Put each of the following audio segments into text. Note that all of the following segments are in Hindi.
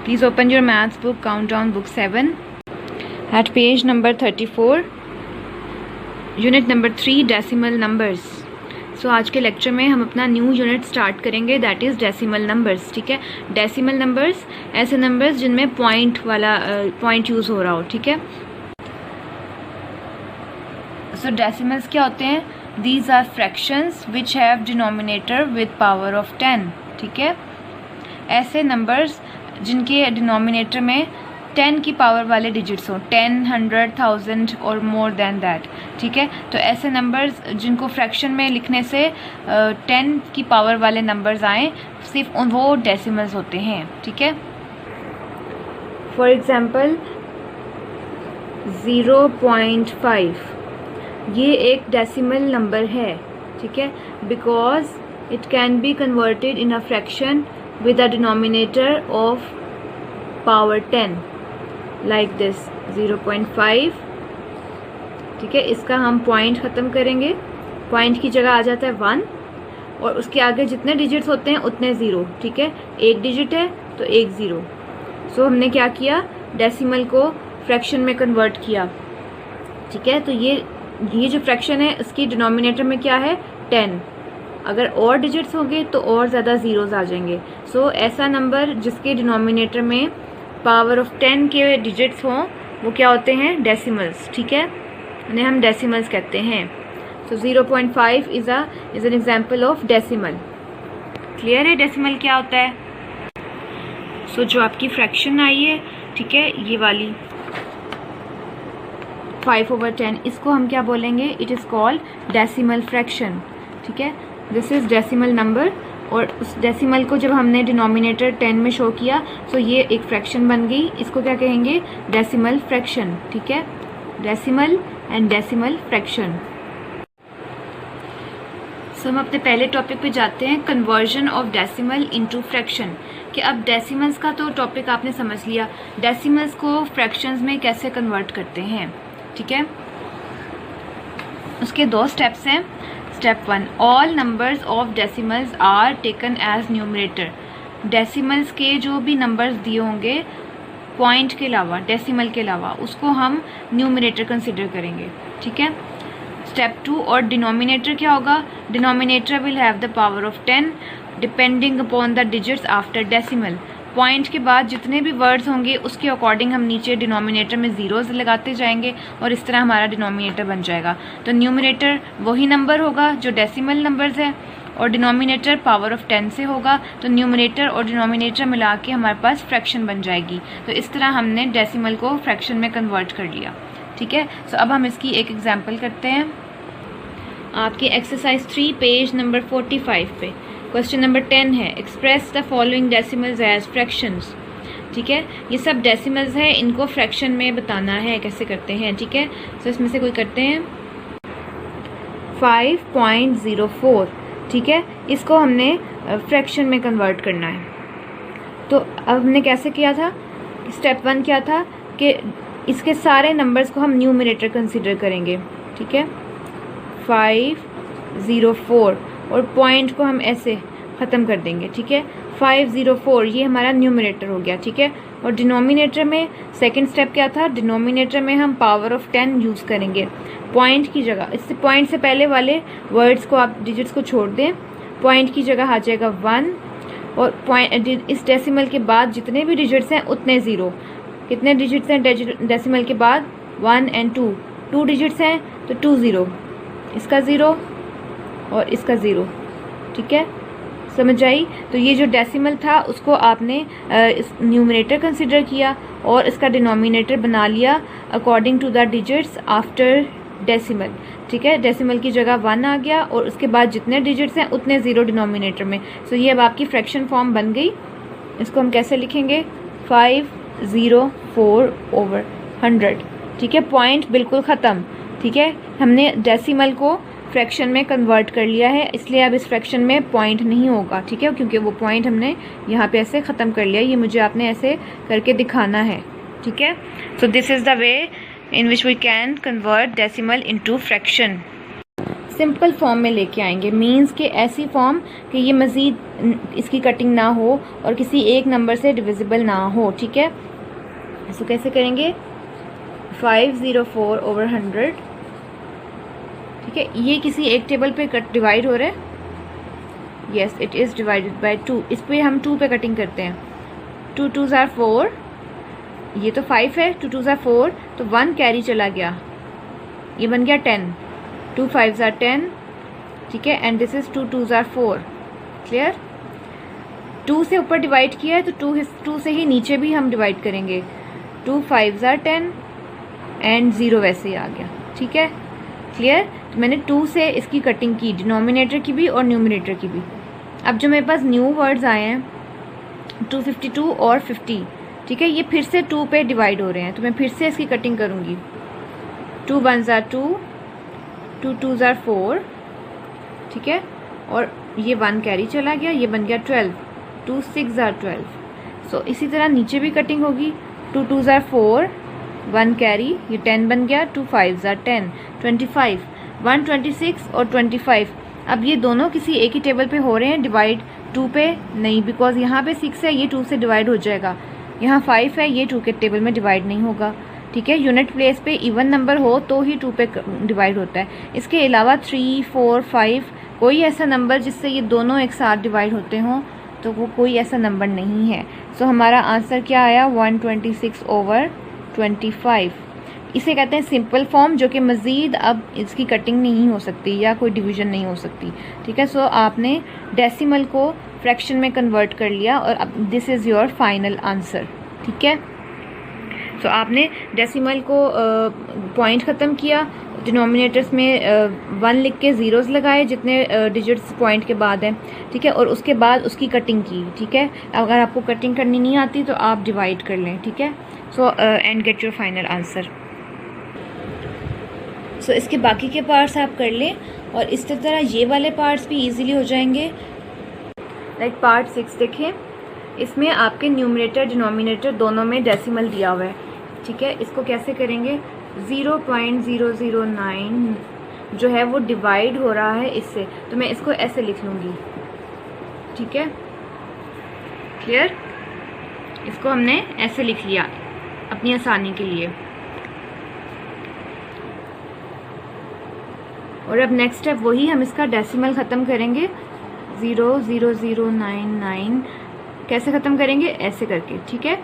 Please open your maths book, Countdown book 7 at page number 34, unit number 3, decimal numbers. So आज के लेक्चर में हम अपना न्यू यूनिट स्टार्ट करेंगे, दैट इज़ डेसिमल नंबर्स. ठीक है, डेसिमल नंबर्स ऐसे नंबर्स जिनमें पॉइंट यूज़ हो रहा हो. ठीक है, सो डेसिमल्स क्या होते हैं? These are fractions which have denominator with power of 10. ठीक है, ऐसे नंबर्स जिनके डिनोमिनेटर में 10 की पावर वाले डिजिट्स हों, 10, 100, 1000 और मोर देन दैट. ठीक है, तो ऐसे नंबर्स जिनको फ्रैक्शन में लिखने से 10 की पावर वाले नंबर्स आएँ, सिर्फ वो डेसिमल्स होते हैं. ठीक है, फॉर एग्ज़ाम्पल 0.5 ये एक डेसिमल नंबर है. ठीक है, because it can be converted in a fraction with a denominator of power 10 like this 0.5. ठीक है, इसका हम पॉइंट ख़त्म करेंगे. पॉइंट की जगह आ जाता है 1 और उसके आगे जितने डिजिट्स होते हैं उतने ज़ीरो. ठीक है, एक डिजिट है तो एक ज़ीरो. सो हमने क्या किया? डेसिमल को फ्रैक्शन में कन्वर्ट किया. ठीक है, तो ये जो फ्रैक्शन है उसकी डिनोमिनेटर में क्या है? 10. अगर और डिजिट्स होंगे तो और ज़्यादा ज़ीरोज़ आ जाएंगे. सो ऐसा नंबर जिसके डिनोमिनेटर में पावर ऑफ 10 के डिजिट्स हों वो क्या होते हैं? डेसिमल्स. ठीक है, उन्हें हम डेसिमल्स कहते हैं. सो 0.5 is an example of decimal. Clear है डेसिमल क्या होता है? सो जो आपकी फ्रैक्शन आई है, ठीक है, ये वाली 5/10, इसको हम क्या बोलेंगे? It is called decimal fraction. ठीक है, दिस इज़ डेसिमल नंबर. और उस डेसिमल को जब हमने डिनोमिनेटर 10 में शो किया तो ये एक फ्रैक्शन बन गई. इसको क्या कहेंगे? Decimal fraction. ठीक है, डेसिमल एंड डेसिमल फ्रैक्शन. सो हम अपने पहले टॉपिक पे जाते हैं, conversion of decimal into fraction. कि अब डेसिमल्स का तो टॉपिक आपने समझ लिया, डेसिमल्स को फ्रैक्शंस में कैसे कन्वर्ट करते हैं. ठीक है, उसके 2 स्टेप्स हैं. Step 1, all numbers of decimals are taken as numerator. Decimals के जो भी नंबर्स दिए होंगे पॉइंट के अलावा, डेसिमल के अलावा, उसको हम न्यूमरेटर कंसिडर करेंगे. ठीक है, स्टेप 2, और डिनोमिनेटर क्या होगा? Denominator will have the power of 10 depending upon the digits after decimal. Point के बाद जितने भी वर्ड्स होंगे उसके अकॉर्डिंग हम नीचे डिनोमिनेटर में ज़ीरोज़ लगाते जाएंगे और इस तरह हमारा डिनोमिनेटर बन जाएगा. तो न्यूमरेटर वही नंबर होगा जो डेसिमल नंबर्स है और डिनोमिनेटर पावर ऑफ 10 से होगा. तो न्यूमरेटर और डिनोमिनेटर मिला के हमारे पास फ्रैक्शन बन जाएगी. तो इस तरह हमने डेसिमल को फ्रैक्शन में कन्वर्ट कर लिया. ठीक है, सो अब हम इसकी एक एग्जाम्पल करते हैं. आपकी एक्सरसाइज 3 पेज नंबर 45 पे क्वेश्चन नंबर 10 है, express the following decimals as fractions. ठीक है, ये सब डेसिमल्स हैं, इनको फ्रैक्शन में बताना है. कैसे करते हैं? ठीक है, सो इसमें से कोई करते हैं. 5.04. ठीक है, इसको हमने फ्रैक्शन में कन्वर्ट करना है. तो अब हमने कैसे किया था? स्टेप 1 क्या था कि इसके सारे नंबर्स को हम न्यूमरेटर कंसिडर करेंगे. ठीक है, 504 और पॉइंट को हम ऐसे ख़त्म कर देंगे. ठीक है, 504 ये हमारा न्यूमरेटर हो गया. ठीक है, और डिनोमिनेटर में सेकंड स्टेप क्या था? डिनोमिनेटर में हम पावर ऑफ 10 यूज़ करेंगे पॉइंट की जगह. इससे पॉइंट से पहले वाले वर्ड्स को आप डिजिट्स को छोड़ दें, पॉइंट की जगह आ जाएगा 1 और पॉइंट इस डेसिमल के बाद जितने भी डिजिट्स हैं उतने ज़ीरो. कितने डिजिट्स हैं डेसिमल के बाद? 1 and 2. 2 डिजिट्स हैं तो 2 ज़ीरो, इसका ज़ीरो और इसका ज़ीरो. ठीक है, समझ आई? तो ये जो डेसिमल था उसको आपने इस न्यूमरेटर कंसिडर किया और इसका डिनोमिनेटर बना लिया according to the digits after decimal. ठीक है, डेसिमल की जगह 1 आ गया और उसके बाद जितने डिजिट्स हैं उतने ज़ीरो डिनोमिनेटर में. सो ये अब आपकी फ्रैक्शन फॉर्म बन गई. इसको हम कैसे लिखेंगे? 504/100. ठीक है, पॉइंट बिल्कुल ख़त्म. ठीक है, हमने डेसिमल को फ्रैक्शन में कन्वर्ट कर लिया है, इसलिए अब इस फ्रैक्शन में पॉइंट नहीं होगा. ठीक है, क्योंकि वो पॉइंट हमने यहाँ पे ऐसे ख़त्म कर लिया. ये मुझे आपने ऐसे करके दिखाना है. ठीक है, so this is the way in which we can convert decimal into fraction. Simple form में लेके आएंगे, मीन्स के ऐसी फॉर्म कि ये मज़ीद इसकी कटिंग ना हो और किसी एक नंबर से डिविजिबल ना हो, ठीक है। इसको कैसे करेंगे, 504/100, ठीक है। ये किसी एक टेबल पे डिवाइड हो रहा है, yes it is divided by 2, इस पे हम 2 पे कटिंग करते हैं। 2 2s are 4, ये तो 5 है, 2 2s are 4, तो 1 कैरी चला गया, ये बन गया 10, 2 5s are 10, ठीक है। And this is 2 2s are 4, clear. 2 से ऊपर डिवाइड किया है तो 2 से ही नीचे भी हम डिवाइड करेंगे। 2 5s are 10 एंड 0 वैसे ही आ गया, ठीक है, क्लियर। तो मैंने 2 से इसकी कटिंग की, डिनोमिनेटर की भी और न्यूमिनेटर की भी। अब जो मेरे पास न्यू वर्ड्स आए हैं 252 और 50, ठीक है, ये फिर से 2 पे डिवाइड हो रहे हैं, तो मैं फिर से इसकी कटिंग करूँगी। 2 1s are 2, 2 2s are 4, ठीक है, और ये 1 कैरी चला गया, ये बन गया 12, 2 6s are 12। सो इसी तरह नीचे भी कटिंग होगी। 2 2s are 4, 1 कैरी, ये 10 बन गया, 2 5s are 10, 25, 1 26 और 25। अब ये दोनों किसी एक ही टेबल पे हो रहे हैं डिवाइड, 2 पे नहीं, बिकॉज यहाँ पे 6 है, ये 2 से डिवाइड हो जाएगा। यहाँ 5 है, ये 2 के टेबल में डिवाइड नहीं होगा, ठीक है। यूनिट प्लेस पे इवन नंबर हो तो ही 2 पे डिवाइड होता है। इसके अलावा 3 4 5 कोई ऐसा नंबर जिससे ये दोनों एक साथ डिवाइड होते हों तो वो कोई ऐसा नंबर नहीं है। सो हमारा आंसर क्या आया, 126/25। इसे कहते हैं सिंपल फॉर्म, जो कि मज़ीद अब इसकी कटिंग नहीं हो सकती या कोई डिवीज़न नहीं हो सकती, ठीक है। सो आपने डेसिमल को फ्रैक्शन में कन्वर्ट कर लिया और अब this is your final answer, ठीक है। सो आपने डेसिमल को पॉइंट ख़त्म किया, डिनोमिनेटर्स में 1 लिख के ज़ीरोज़ लगाए जितने डिजिट्स पॉइंट के बाद हैं, ठीक है, और उसके बाद उसकी कटिंग की, ठीक है। अगर आपको कटिंग करनी नहीं आती तो आप डिवाइड कर लें, ठीक है। So and get your final answer. So इसके बाकी के पार्ट्स आप कर लें और इस तरह ये वाले पार्ट्स भी इजीली हो जाएंगे। लाइक पार्ट 6 देखें, इसमें आपके न्यूमरेटर डिनोमिनेटर दोनों में डेसिमल दिया हुआ है, ठीक है। इसको कैसे करेंगे, 0.009 जो है वो डिवाइड हो रहा है इससे, तो मैं इसको ऐसे लिख लूँगी, ठीक है, क्लियर। इसको हमने ऐसे लिख लिया अपनी आसानी के लिए। और अब नेक्स्ट स्टेप वही, हम इसका डेसिमल ख़त्म करेंगे, 0.00099 कैसे ख़त्म करेंगे, ऐसे करके, ठीक है।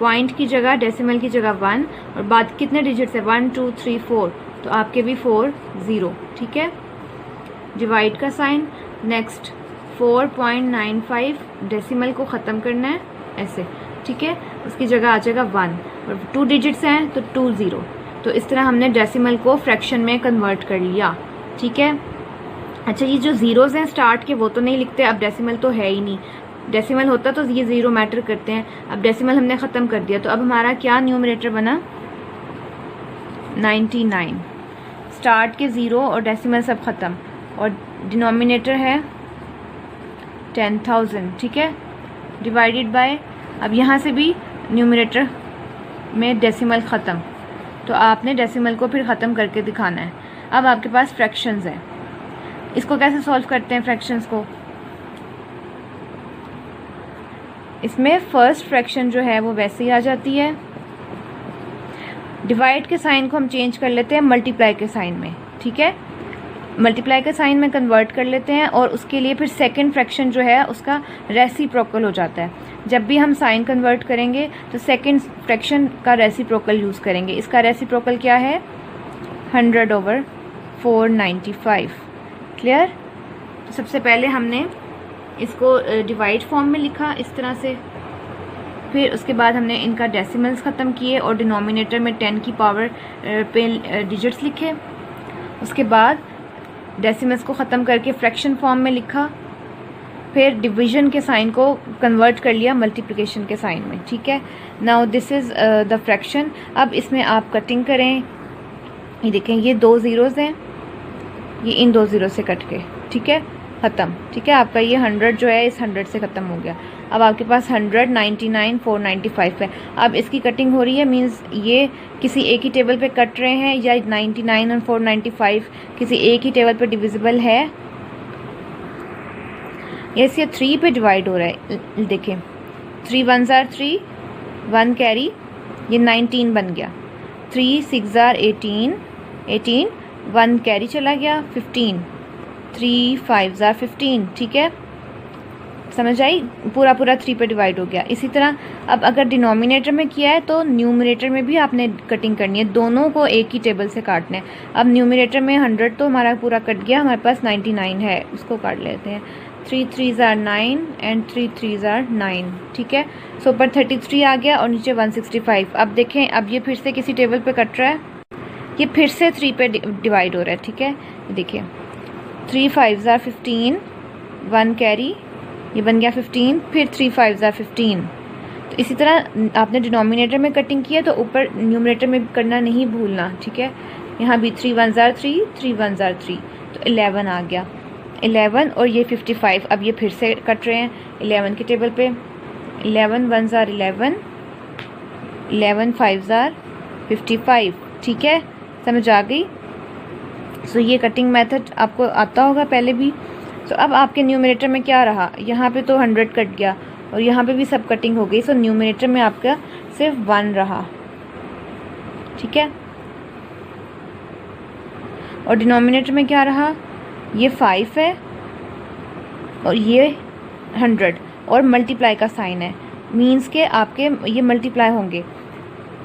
पॉइंट की जगह, डेसिमल की जगह 1 और बाद कितने डिजिट्स है, 1 2 3 4, तो आपके भी 4 0, ठीक है। डिवाइड का साइन, नेक्स्ट 4.95 डेसिमल को ख़त्म करना है ऐसे, ठीक है, उसकी जगह आ जाएगा 1 और 2 डिजिट्स हैं तो 2 0। तो इस तरह हमने डेसिमल को फ्रैक्शन में कन्वर्ट कर लिया, ठीक है। अच्छा, ये जो ज़ीरोज़ हैं स्टार्ट के वो तो नहीं लिखते, अब डेसिमल तो है ही नहीं, डेसिमल होता तो ये 0 मैटर करते हैं, अब डेसिमल हमने ख़त्म कर दिया, तो अब हमारा क्या न्यूमरेटर बना, 99। स्टार्ट के 0 और डेसिमल सब ख़त्म, और डिनोमिनेटर है 10,000, ठीक है, डिवाइडेड बाय, अब यहाँ से भी न्यूमरेटर में डेसिमल ख़त्म, तो आपने डेसिमल को फिर ख़त्म करके दिखाना है। अब आपके पास फ्रैक्शंस हैं, इसको कैसे सॉल्व करते हैं फ्रैक्शंस को, इसमें फर्स्ट फ्रैक्शन जो है वो वैसे ही आ जाती है, डिवाइड के साइन को हम चेंज कर लेते हैं मल्टीप्लाई के साइन में, ठीक है, मल्टीप्लाई के साइन में कन्वर्ट कर लेते हैं और उसके लिए फिर सेकंड फ्रैक्शन जो है उसका रेसिप्रोकल हो जाता है। जब भी हम साइन कन्वर्ट करेंगे तो सेकंड फ्रैक्शन का रेसिप्रोकल यूज़ करेंगे। इसका रेसिप्रोकल क्या है, 100/495, क्लियर। तो सबसे पहले हमने इसको डिवाइड फॉर्म में लिखा इस तरह से, फिर उसके बाद हमने इनका डेसिमल्स ख़त्म किए और डिनोमिनेटर में 10 की पावर पे डिजिट्स लिखे, उसके बाद डेसिमल्स को ख़त्म करके फ्रैक्शन फॉर्म में लिखा, फिर डिवीज़न के साइन को कन्वर्ट कर लिया मल्टीप्लिकेशन के साइन में, ठीक है। Now this is the fraction. अब इसमें आप कटिंग करें, ये देखें ये 2 ज़ीरोज़ हैं, ये इन 2 ज़ीरो से कट के, ठीक है, ख़त्म, ठीक है। आपका ये 100 जो है इस 100 से ख़त्म हो गया। अब आपके पास 100, 99, 495 है। अब इसकी कटिंग हो रही है, मींस ये किसी एक ही टेबल पे कट रहे हैं, या 99 और 495 किसी एक ही टेबल पे डिविजिबल है, या इसे 3 पे डिवाइड हो रहा है। देखें 3 1s are 3, 1 कैरी, ये 19 बन गया। 3 6s are 18, 18, 1 कैरी चला गया 15, 3 5s are 15। ठीक है, समझ आई, पूरा पूरा 3 पे डिवाइड हो गया। इसी तरह अब अगर डिनोमिनेटर में किया है तो न्यूमरेटर में भी आपने कटिंग करनी है, दोनों को एक ही टेबल से काटना है। अब न्यूमरेटर में 100 तो हमारा पूरा कट गया, हमारे पास 99 है, उसको काट लेते हैं। 3 3s are 9 and 3 3s are 9। ठीक है, सो ऊपर 33 आ गया और नीचे 165। अब देखें, अब ये फिर से किसी टेबल पे कट रहा है, ये फिर से 3 पे डिवाइड हो रहा है। ठीक है, देखिए 3 5s are 15, 1 कैरी, ये बन गया 15, फिर 3 5s are 15। तो इसी तरह आपने डिनोमिनेटर में कटिंग की है तो ऊपर न्यूमरेटर में करना नहीं भूलना। ठीक है, यहाँ भी 3 1s are 3, 3 1s are 3, तो 11 आ गया। 11 और ये 55, अब ये फिर से कट रहे हैं 11 के टेबल पे। 11 1s are 11, 11 5s are 55। ठीक है, समझ आ गई। सो ये कटिंग मेथड आपको आता होगा पहले भी। सो अब आपके न्यूमरेटर में क्या रहा, यहाँ पे तो 100 कट गया और यहाँ पे भी सब कटिंग हो गई। सो न्यूमरेटर में आपका सिर्फ 1 रहा। ठीक है, और डिनोमिनेटर में क्या रहा, ये 5 है और ये 100 और मल्टीप्लाई का साइन है, मींस के आपके ये मल्टीप्लाई होंगे।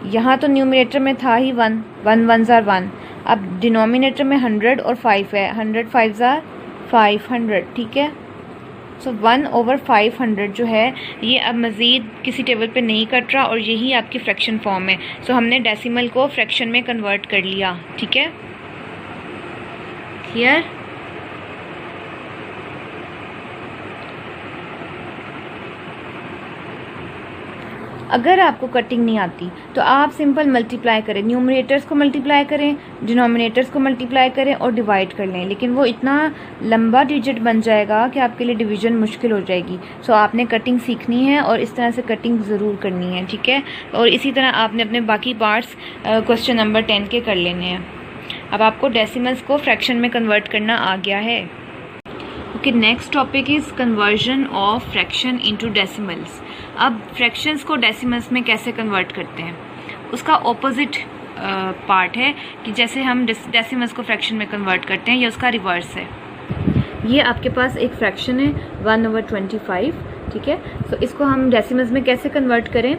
यहाँ तो न्यूमरेटर में था ही 1, 1 1s are 1, अब डिनोमिनेटर में 100 और 5 है, 100 5s are 500। ठीक है, सो 1/500 जो है ये अब मज़ीद किसी टेबल पे नहीं कट रहा और यही आपकी फ्रैक्शन फॉर्म है। सो हमने डेसिमल को फ्रैक्शन में कन्वर्ट कर लिया। ठीक है, क्लियर। अगर आपको कटिंग नहीं आती तो आप सिंपल मल्टीप्लाई करें, न्यूमरेटर्स को मल्टीप्लाई करें, डिनोमिनेटर्स को मल्टीप्लाई करें और डिवाइड कर लें, लेकिन वो इतना लंबा डिजिट बन जाएगा कि आपके लिए डिवीजन मुश्किल हो जाएगी। सो आपने कटिंग सीखनी है और इस तरह से कटिंग ज़रूर करनी है। ठीक है, और इसी तरह आपने अपने बाकी पार्ट्स क्वेश्चन नंबर 10 के कर लेने हैं। अब आपको डेसिमल्स को फ्रैक्शन में कन्वर्ट करना आ गया है। Okay, next topic is conversion of fraction into decimals. अब फ्रैक्शंस को डेसिमल्स में कैसे कन्वर्ट करते हैं, उसका ऑपोजिट पार्ट है कि जैसे हम डेसिमल्स को फ्रैक्शन में कन्वर्ट करते हैं, ये उसका रिवर्स है। ये आपके पास एक फ्रैक्शन है 1/25। ठीक है, तो इसको हम डेसिमल्स में कैसे कन्वर्ट करें,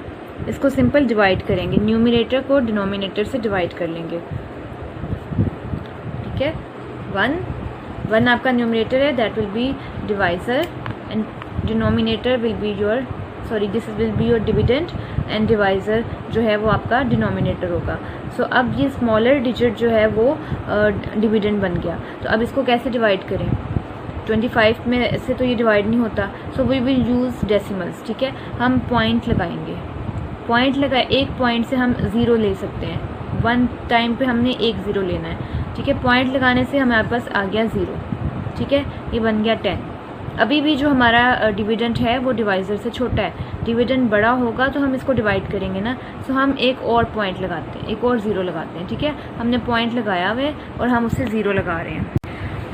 इसको सिंपल डिवाइड करेंगे, न्यूमरेटर को डिनोमिनेटर से डिवाइड कर लेंगे। ठीक है, 1 आपका न्यूमरेटर है, that will be divisor and denominator will be your this will be your dividend and divisor जो है वो आपका डिनोमिनेटर होगा। सो अब ये स्मॉलर डिजिट जो है वो डिविडेंड बन गया। तो अब इसको कैसे डिवाइड करें, 25 में से तो ये डिवाइड नहीं होता, so we will use decimals. ठीक है, हम पॉइंट लगाएंगे, पॉइंट लगाए, एक पॉइंट से हम 0 ले सकते हैं, 1 टाइम पे हमने 1 0 लेना है। ठीक है, पॉइंट लगाने से हमारे पास आ गया 0। ठीक है, ये बन गया 10। अभी भी जो हमारा डिविडेंड है वो डिवाइज़र से छोटा है, डिविडेंड बड़ा होगा तो हम इसको डिवाइड करेंगे ना। सो हम एक और पॉइंट लगाते हैं, एक और 0 लगाते हैं। ठीक है, हमने पॉइंट लगाया हुआ है और हम उससे 0 लगा रहे हैं।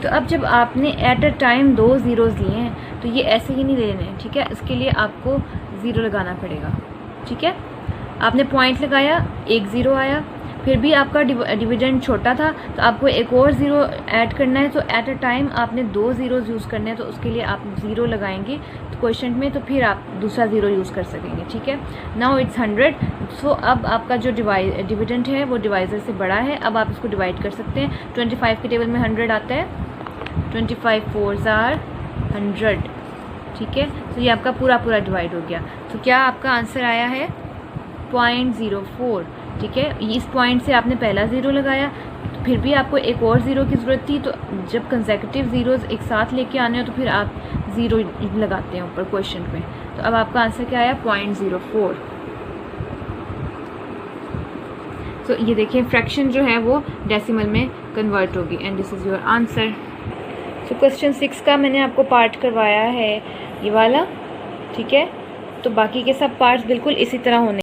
तो अब जब आपने एट अ टाइम 2 ज़ीरोज़ लिए हैं तो ये ऐसे ही नहीं लेने हैं। ठीक है, इसके लिए आपको 0 लगाना पड़ेगा। ठीक है, आपने पॉइंट लगाया, 1 0 आया, फिर भी आपका डिविडेंड छोटा था तो आपको एक और 0 ऐड करना है। तो एट अ टाइम आपने 2 ज़ीरोज़ यूज़ करने हैं, तो उसके लिए आप 0 लगाएंगे तो क्वेश्चन में, तो फिर आप दूसरा 0 यूज़ कर सकेंगे। ठीक है, नाउ इट्स 100। सो अब आपका जो डिविडेंड है वो डिवाइज़र से बड़ा है, अब आप इसको डिवाइड कर सकते हैं। 25 के टेबल में 100 आता है, 25 4s are 100। ठीक है, तो ये आपका पूरा डिवाइड हो गया। तो क्या आपका आंसर आया है 0.04। ठीक है, इस पॉइंट से आपने पहला 0 लगाया, तो फिर भी आपको एक और 0 की ज़रूरत थी, तो जब कंसेक्यूटिव ज़ीरोज़ एक साथ लेके आने हो तो फिर आप 0 लगाते हैं ऊपर क्वेश्चन में। तो अब आपका आंसर क्या आया 0.04। तो ये देखिए फ्रैक्शन जो है वो डेसिमल में कन्वर्ट होगी and this is your answer. तो क्वेश्चन 6 का मैंने आपको पार्ट करवाया है ये वाला। ठीक है, तो बाकी के सब पार्ट्स बिल्कुल इसी तरह होने